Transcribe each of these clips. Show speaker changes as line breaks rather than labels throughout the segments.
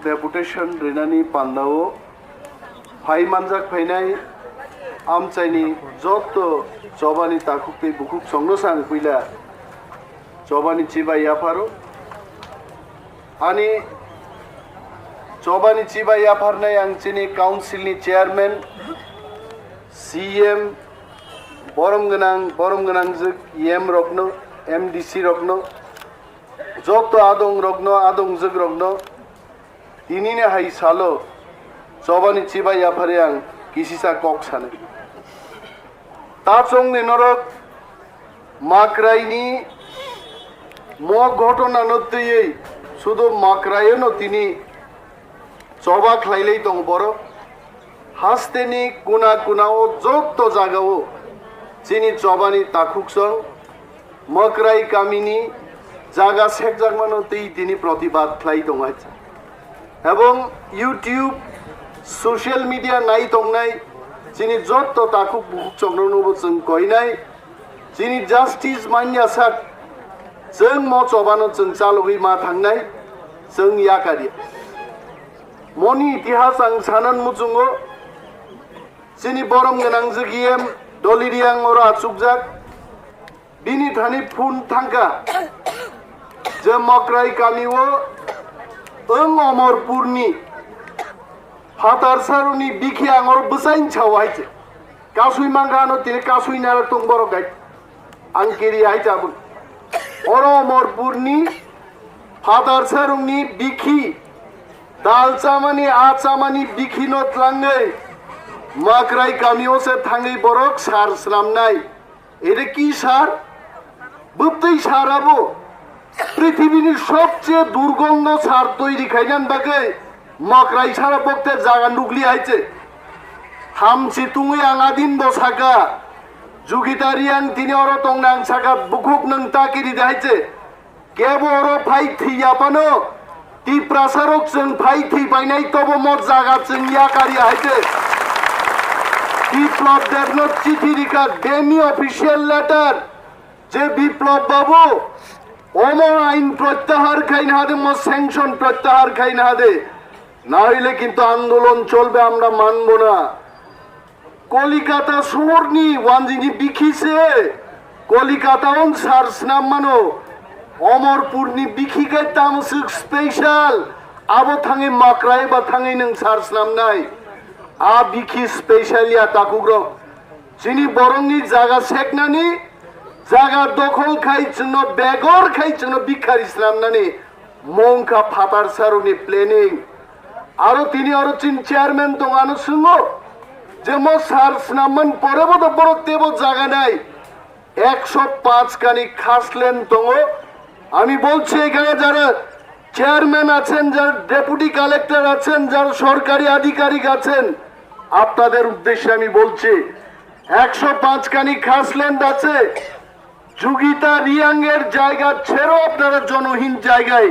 Deputation Renani Pandao Pai Manjak Painai Amchaini Joto Chobani Takukti Bukuk Songnosang Pila Chobani Chiba Yaparo Ani Chobani Chiba Yaparna Yang Chini Council ni Chairman CM Boromganang Zik EM Rokno MDC Rokno Joto Adong Rokno Adong Zik Rokno ini ne hai salo Chobani chiba yaphariang kisisa kok sane ta chong ni norok makrai ni mo ghotona notei শুধু makrai no tini choba khlailei tong boro hasteni kuna kunao jotto jagao chini chobani takuksong makrai kamini jaga sek jagmano tei tini protibad khlai dongaicha এবং YouTube social media নাই তংনাই যিনি যত তাকু চন্দ্রনব जों কইনাই যিনি justice মাन्या साक जों म चबानो जों चालुगै मा थांनाय जों याकारि मनि इतिहास आं सानन मुजुङो যিনি बरम गोनां जगिएम दलिरियां अरा सुकजाक बिनि थानि फुन थांका जे मक्राई कामिवो Eng Omorpurni Hatar Saruni Biki Angor Busain Chawaiche Kasui Mangano Tine Kasui Naratung Borogai Ankiri Aitabun Oro Omorpurni Hatar Saruni Biki Dal Samani Atsamani Biki Not Langai Makrai Kamiose Tangi Borok Sar Slamnai Edeki Sar Bupti Sarabo পৃথিবীর সবচেয়ে দুর্গন্ধ সার তৈরি খাইনান বাকে মকরাই সারা পক্ষে জায়গা নুকলি আইছে হামছি তুই আঙাদিন বসাকা Jugita Reang তিনি or টংনাং সাকা বুকুক নং তাকিরিদি আইছে কেবো অর ফাই থিয়াপানো তি প্রাসারক जों ফাই থি পাইনাই তব মত জায়গা जों ইয়াকারি আইছে বিপ্লব দেবনাথ চিঠি লিখা ডেমি অফিশিয়াল লেটার যে বিপ্লব বাবু অমর আইন প্রত্যাহার খাইন হাদে ম স্যাংশন প্রত্যাহার খাইন হাদে না হইলে কিন্তু আন্দোলন চলবে আমরা মানব না কলিকাতা শহরনি ওয়ানজিনি বিখিছে কলিকাতাওন সার্স নাম মানো অমরপুরনি বিখিগাই তামসুক স্পেশাল আবো থাঙে মাকরাই বা থাঙে নং সার্স নাম নাই আ বিখি স্পেশালিয়া তাকুগ্র যিনি বরংনি জায়গা সেকনানি জায়গা দখল খাইছনো বেগর খাইছনো বিখার ইসলাম নানি মংকা ফাতার সারুনি প্ল্যানিং আরো তিনি আরো চিন চেয়ারম্যান দঙানো সুঙ্গো যে মো সার্স নামন পরে বড় বড় তেব জায়গা নাই 105 কানি খাসলেন দঙ আমি বলছি এখানে যারা চেয়ারম্যান আছেন যারা ডেপুটি কালেক্টর আছেন যারা সরকারি আধিকারিক আছেন আপনাদের উদ্দেশ্যে আমি বলছি 105 কানি খাসল্যান্ড আছে জুগিতা রিয়াং এর জায়গা ছেড়ে আপনারা জনহীন জায়গায়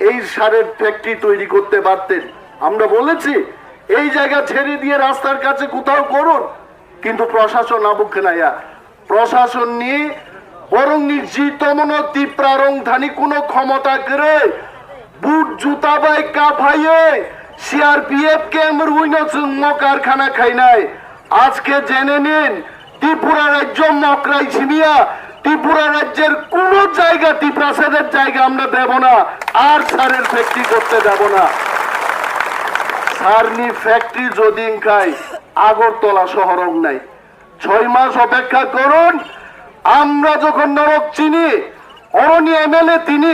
এই সারের ফ্যাক্টরি তৈরি করতে পারতেন আমরা বলেছি এই জায়গা ছেড়ে দিয়ে রাস্তার কাছে কোথাও করুন কিন্তু প্রশাসন আবুকে নাইয়া প্রশাসন নিয়ে বরং নিজিতমন তীব্রারং ধানি কোনো ক্ষমতা করে বুট জুতা বাই কাফাইয়ে সিআরপিএফ কে আমরা কারখানা খাই নাই। আজকে জেনে নিন ত্রিপুরা রাজ্য মকরাই ছিনিয়া ত্রিপুরা রাজ্যের কোন জায়গা ত্রিপ্রাসাদের জায়গা আমরা দেব না, আর সারের ফ্যাক্টরি করতে দেব না। সারনি ফ্যাক্টরি যদি খাই আগরতলা শহরও নাই। 6 মাস অপেক্ষা করুন। আমরা যখন নরক চিনি অরণি এমএলএ তিনি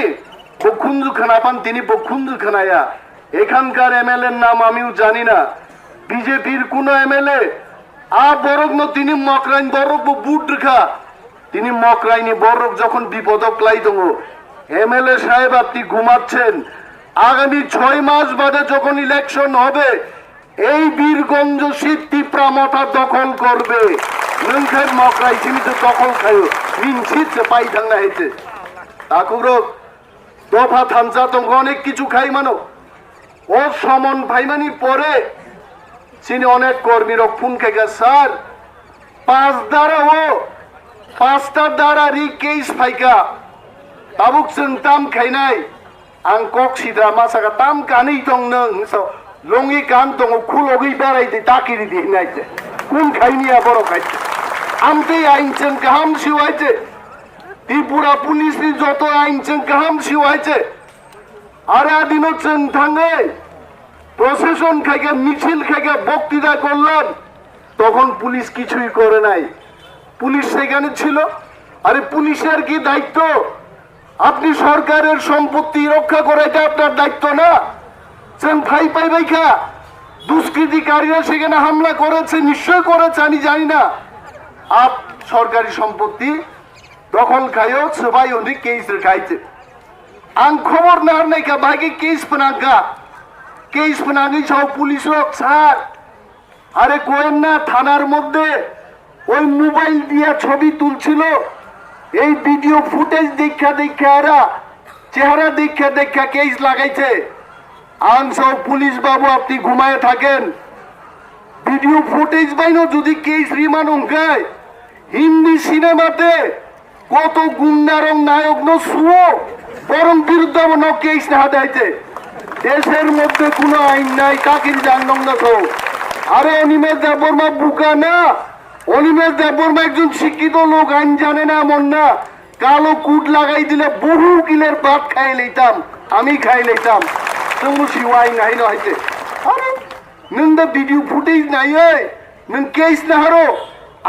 বক্ষুঞ্জুখানা পান, তিনি বক্ষুঞ্জুখানায়া এখানকার এমএলএর নাম আমিও জানি না। বিজেপির কোন এমএলএ বরগ্ন তিনি মকরাইন বরক বুট রেখা তিনি মকরাইনি বরক যখন বিপদক লাই দো এমএলএ সাহেব আপনি ঘুমাচ্ছেন। আগামী 6 মাস বাদে যখন ইলেকশন হবে এই বীরগঞ্জ শীত ত্রিপুরা মঠা দখল করবে। নংখাই মকরাই চিনি তো দখল খাইও মিন শীত পাই থাঙ্গা হয়েছে তাকুরক দফা থানসা তোমাকে অনেক কিছু খাই মানো ও সমন ভাইমানি পরে চিনি অনেক কর্মীর ফোন খাইগা স্যার 5 দ্বারা ও 5টার দ্বারা রি কেস ফাইকা তাবুক जों তাম খাইনাই आं कक सिद्रा मासाका ताम कानै दं नों लंगि कान दं खुलगै बेरायदे ताकिरिदि होननायसे कुन खाइनिया बर' खाइसे आमते आइनजों गाहाम सिवायसे त्रिपुरा पुलिसनि जत आइनजों गाहाम सिवायसे आरो आदिनो जों थाङै প্রশাসন খাইকে মিছিল খাইকে বক্তৃতা করলাম তখন পুলিশ কিছুই করে নাই। পুলিশ সেখানে ছিল। আরে পুলিশের কি দায়িত্ব? আপনি সরকারের সম্পত্তি রক্ষা করা এটা আপনার দায়িত্ব না? ভাই পাই ভাই খা দুষ্কৃতিকারীরা সেখানে হামলা করেছে, নিশ্চয় করেছে, আমি জানি না। আপ সরকারি সম্পত্তি দখল খাইও সবাই অনেক কেস খাইছে। আং খবর না নাই কা ভাইকে কেস পনাগা কেস পনাগি সব পুলিশ লোক স্যার আরে কোয়েন না থানার মধ্যে ওই মোবাইল দিয়ে ছবি তুলছিল। এই ভিডিও ফুটেজ দেখা দেখা এরা চেহারা দেখা দেখা কেস লাগাইছে। আন সব পুলিশ বাবু আপনি ঘুমায় থাকেন। ভিডিও ফুটেজ বাইনো যদি কেস রিমান্ড গায় হিন্দি সিনেমাতে কত গুন্ডারং নায়ক ন শুও বরং বিরুদ্ধে ন কেস না দেয়ছে। দেশের মধ্যে কোনো আইন নাই কাকির জানং না তো। আরে অনিমেষ দেববর্মা বুকা না। অনিমেষ দেববর্মা একজন শিক্ষিত লোক, আইন জানে না এমন না। কালো কুট লাগাই দিলে বহু কিলের ভাত খাই লইতাম, আমি খাই লইতাম। তুমি শিওয়াই নাই নয়তে আরে নং দা ভিডিও ফুটেজ নাই ওই নং কেস না হারো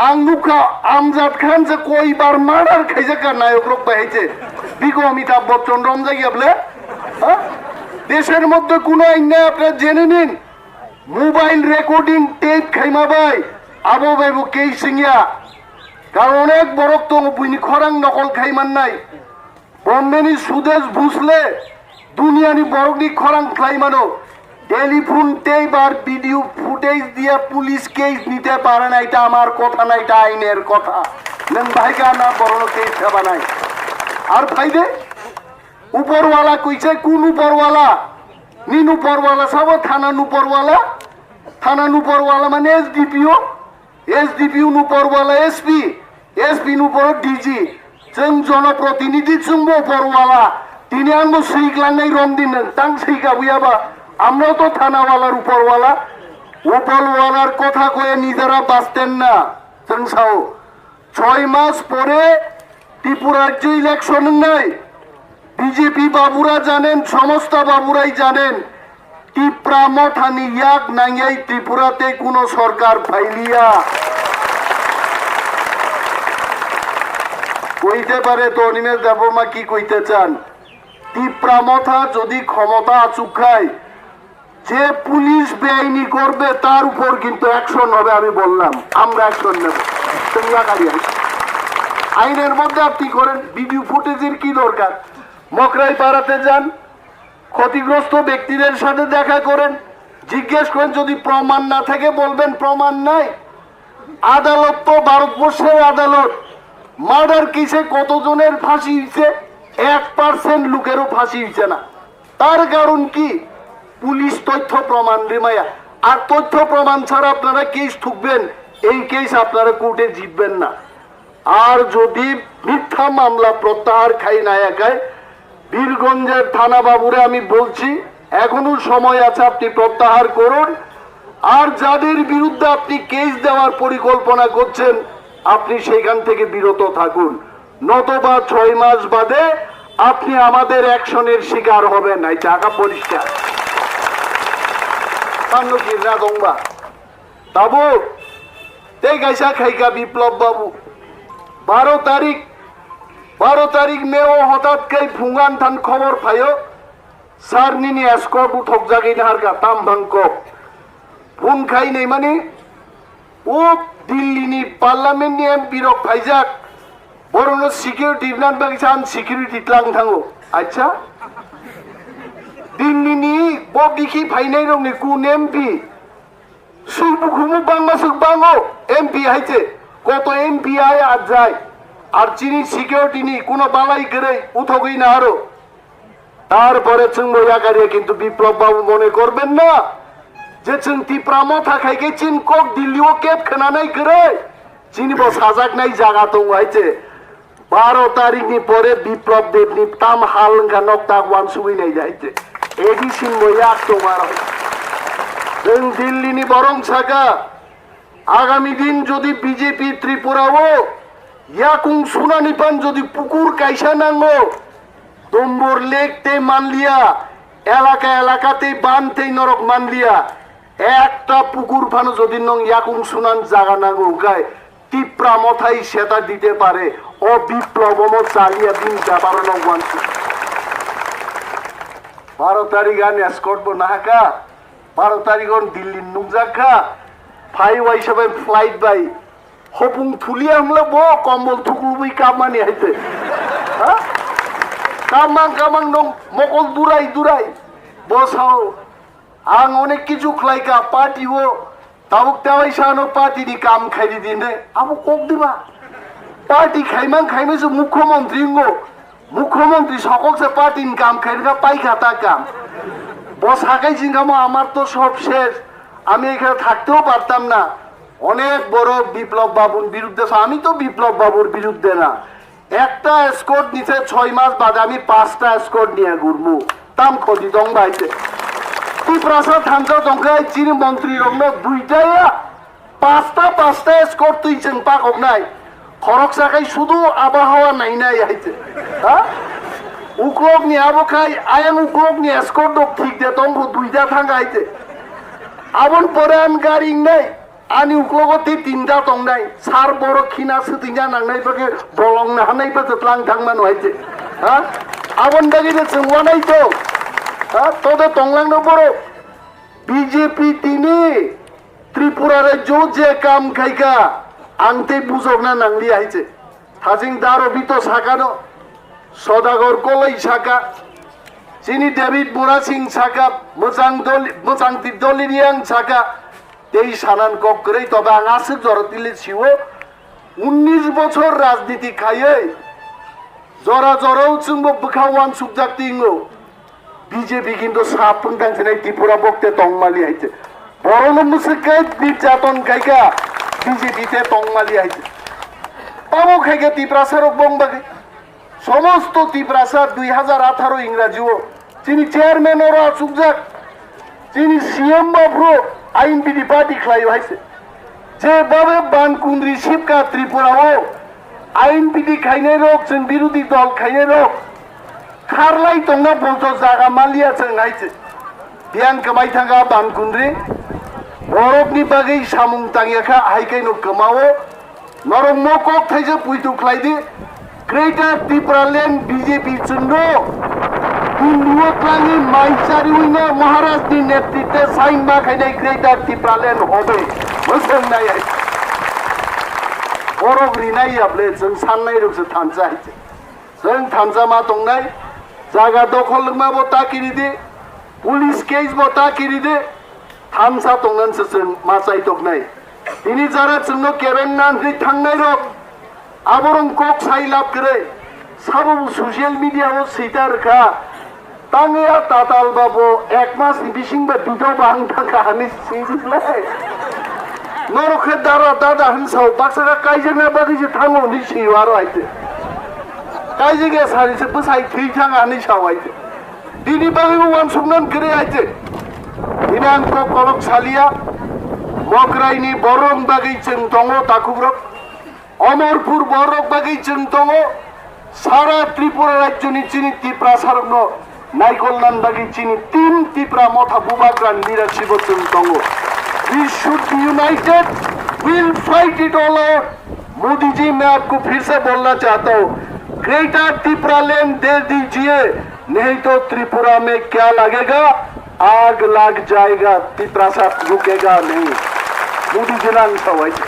আঙ্গুখা আমজাদ খান যে কয়বার মার্ডার খাইছে কার নায়ক রূপ পাইছে বিগো অমিতাভ বচ্চন রমজা গিয়াবলে। দেশের মধ্যে কোনো আইন নাই আপনারা জেনে নিন। মোবাইল রেকর্ডিং টেপ খাইমা ভাই আবো ভাইবো কেস সিংয়া কারণ অনেক বড় তো বুইনি খরাং নকল খাইমান নাই বম্বেনি সুদেশ বুঝলে দুনিয়ানি বড়নি খরাং খাইমানো টেলিফোন টেপ আর ভিডিও ফুটেজ দিয়ে পুলিশ কেস নিতে পারে না। এটা আমার কথা না, এটা আইনের কথা। নং ভাইকা না বড় কেস খাবা নাই। আর ভাইদে উপরওয়ালা কইছে কোন উপরওয়ালা নিন উপরওয়ালা সব থানা উপরওয়ালা থানা উপরওয়ালা মানে এসডিপিও উপরওয়ালা এসপি উপর ডিজি जों জনপ্রতিনিধি চুম্ব উপরওয়ালা তিনি আনবো শিখলাঙ্গাই রম দিন তাং শিখা বুয়াবা আমরাও তো থানাওয়ালার উপরওয়ালার কথা কয়ে নিজেরা বাঁচতেন না। जों সাও 6 মাস পরে ত্রিপুরার যে ইলেকশন নাই বিজেপি বাবুরা জানেন, সমস্ত বাবুরাই জানেন ত্রিপুরা মঠানি ইয়াক নাঙ্গাই ত্রিপুরাতে কোনো সরকার ফাইলিয়া কইতে পারে। তো অনিমেষ দেববর্মা কি কইতে চান? ত্রিপুরা মঠা যদি ক্ষমতা আচুক খায় যে পুলিশ বেআইনি করবে তার উপর কিন্তু অ্যাকশন হবে। আমি বললাম আমরা অ্যাকশন নেব। আইনের মধ্যে আপনি করেন। ভিডিও ফুটেজের কি দরকার? মকরাই পাড়াতে যান, ক্ষতিগ্রস্ত ব্যক্তিদের সাথে দেখা করেন, জিজ্ঞেস করেন, যদি প্রমাণ না থাকে বলবেন প্রমাণ নাই। আদালত তো ভারতবর্ষের আদালত। মার্ডার কেসে কতজনের ফাঁসি হয়েছে? 1% লোকেরও ফাঁসি হয়েছে না। তার কারণ কি? পুলিশ তথ্য প্রমাণ রে মায়া। আর তথ্য প্রমাণ ছাড়া আপনারা কেস ঠুকবেন, এই কেস আপনারা কোর্টে জিতবেন না। আর যদি মিথ্যা মামলা প্রত্যাহার খাই না একাই বীরগঞ্জের থানা বাবুরে আমি বলছি এখনো সময় আছে, আপনি প্রত্যাহার করুন। আর যাদের বিরুদ্ধে আপনি কেস দেওয়ার পরিকল্পনা করছেন আপনি সেখান থেকে বিরত থাকুন, নতবা 6 মাস বাদে আপনি আমাদের অ্যাকশনের শিকার হবেন। এই টাকা পরিষ্কার না দংবা তাবো তে গাইসা খাইকা বিপ্লব বাবু 12 তারিখ মেও হঠাৎ কে ফুঙ্গান থান খবর পাইও সারনিনি এসকর্ট উঠক জাগি নাহারকা তাম ভাঙ্কক ফোন খাই নেই মানে ও দিল্লিনি পার্লামেন্টনি এমপি রক ফাইজাক বরং সিকিউরিটি নান বাগিসান সিকিউরিটি ত্লাং থাঙ্গো। আচ্ছা দিল্লিনি ববিখি ফাইনাই রংনি কুন এমপি সুইবুখুমু বাংমাসুক বাঙ্গো এমপি হাইছে কত এমপি আয় আর যায় আর চিনি সিকিউরিটি নি কোনো বালাই করে উঠকই না আরো। তারপরে চুঙ্গিয়া কিন্তু বিপ্লব বাবু মনে করবেন না যে চিন ত্রিপুরা মথা খাইকে চিন কক দিল্লিও কেপ খানা নাই করে চিনিব সাজাক নাই জায়গা তো হয়েছে 12 তারিখ নি পরে বিপ্লব দেব নি তাম হালঙ্গা নকটা ওয়ান সুই নাই যাইছে এডি সিনবইয়া তোমার जों दिल्लीनि बरं साका आगामी दिन যদি বিজেপি ত্রিপুরাও ইয়াকুং সুনানিপান যদি পুকুর কাইসা নাঙ্গো দম্বর লেকতে মানলিয়া এলাকাতে বানতে নরক মানলিয়া একটা পুকুর ফানো যদি নং ইয়াকুং সুনান জাগা নাঙ্গো গায় ত্রিপুরা মথাই সেটা দিতে পারে ও বিপ্লবম চালিয়া দিন ব্যাপার নগওয়ান 12 তারিখ আন এসকর্ট নাহাকা 12 তারিখ দিল্লি নুকজাখা ফাই ওয়াই সবাই ফ্লাইট বাই হপুং থুলিয়া আমলা বো কম্বল থুকুলবই কামানি হাইতে হ্যাঁ কামাং নং মকল দুরাই বসাও আং অনেক কিছু খলাইকা পার্টিও তাবুক তাওয়াই সানো পার্টিনি কাম খাইদি দিনে আবু কক দিবা পার্টি খাইমেছে মুখ্যমন্ত্রী সকলসে পার্টিন কাম খাইকা পাইখাতা কাম বস হাকাই জিঙ্গামো আমার তো সব শেষ আমি এখানে থাকতেও পারতাম না অনেক বড় বিপ্লব বাবুর বিরুদ্ধে আমি তো বিপ্লব বাবুর বিরুদ্ধে না একটা এসকর্ট নিচে 6 মাস বাদে আমি 5টা এসকর্ট নিয়ে ঘুরমু তাম খদি দং বাইতে ত্রিপুরাসা থানজা দংখাই চিনি মন্ত্রী রংন 2টাই 5টা এসকর্ট তুইছেন পাকক নাই খরক সাকাই শুধু আবহাওয়া নাই আইছে হ্যাঁ উকলক নি আবো খাই আয়াং উকলক নি এসকর্ট দক ঠিক দে তংগু 2টা থাঙ্গা আইছে আবন পরে আন গাড়ি নাই আনি উকলগতে 3টা তং নাই সার বড় খিনা সুতিনা নাংনাই পাকে বলং না হানাই পা তলাং থাংমান হইছে হ্যাঁ আবন দাগিতে চংওয়ানাই তো হ্যাঁ তোদে তংলাং ন বড় বিজেপি তিনি ত্রিপুরা রাজ্য যে কাম খাইকা আংতে বুঝক না নাংলি আইছে থাজিং দারো বিতো সাকানো সদাগর কলাই সাকা চিনি ডেভিড বুড়া সিং সাকা মোচাং দলি রিয়াং সাকা এই সানান কক করে তবে আঙাসে জরতিলে ছিল 19 বছর রাজনীতি খাইয়ে জরাও চুম্ব বুখাওয়ান সুকজাক্তিঙ্গো বিজেপি কিন্তু সাপুন টাংছে নাই ত্রিপুরা বক্তে তংমালি আইছে বড় মুসিকে নির্যাতন খাইকা বিজেপিতে তংমালি আইছে পাবো খাইকে ত্রিপুরাসারক বংবাগে সমস্ত ত্রিপুরাসার 2018 ইংরাজিও তিনি চেয়ারম্যান ওরা সুকজাক তিনি সিএম বাবু আইন বিধি পার্টি খাই হয়েছে যেভাবে বানকুন্দ্রি শিবকা ত্রিপুরাও আইন বিধি খাইনে রোগ जों বিরোধী দল খাইনে রোগ খারলাই তংনা বলতো জায়গা মালিয়া जों নাইছে বিয়ান কামাই থাঙ্গা বানকুন্দ্রি বরফনি বাগै সামুং তাঙ্গিয়াখা হাইকাইনো কমাও নরম মকক থাইছে পুইতু খাইদি গ্রেটার ত্রিপুরা ল্যান্ড বিজেপি চন্দ্র দিল্লিওক্লানি মাইচারি উইনা মহারাজনি নেতৃত্বে সাইন মা খাইনাই গ্রেটার ত্রিপুরা ল্যান্ড হবে মোসং নাই বরফ রিনাই আবলে जों साननाय रखसे थानजा आइছে जों थानजा मा दंनाय जागा दखल माबो ताकिरिदि पुलिस केस बो ताकिरिदि थानसा दंनानसो जों मासाय दगनाय दिनै जारा जोंनो केरेन नानरि थांनाय रक आबरं कक साइलाब करे साबो सोशल मीडिया ओ सैतारखा तांगया ताताल बाबो एक मास बिसिंबा दुतो बांग थांखा हानि सिदिलाय नरखे दादा हनसाव बाक्सागा काइजेना बागिजे थांगो नि सिवारो आइते काइजेगे सारिसे बसाय थै थांगा नि Sao आइते dini bagi wan sungnan kere aje inang ko kolok salia mokrai ni borong bagi centongo takubrok Amarpur বরক বাগি চিনতঙ্গ সারা ত্রিপুরা রাজ্য নিচিনি ত্রিপুরা সারগ্ন नाइकोलनान बागी चीनी तीन तिपरा मोथा बुबाग्रान लीडरशिप चिंतंग we should be united will fight it all out Modi ji मैं आपको फिर से बोलना चाहता हूँ ग्रेटर त्रिपुरा लैंड दे दीजिए नहीं तो त्रिपुरा में क्या लगेगा आग लग जाएगा त्रिपुरा साथ रुकेगा नहीं मोदी जी नाम सवाई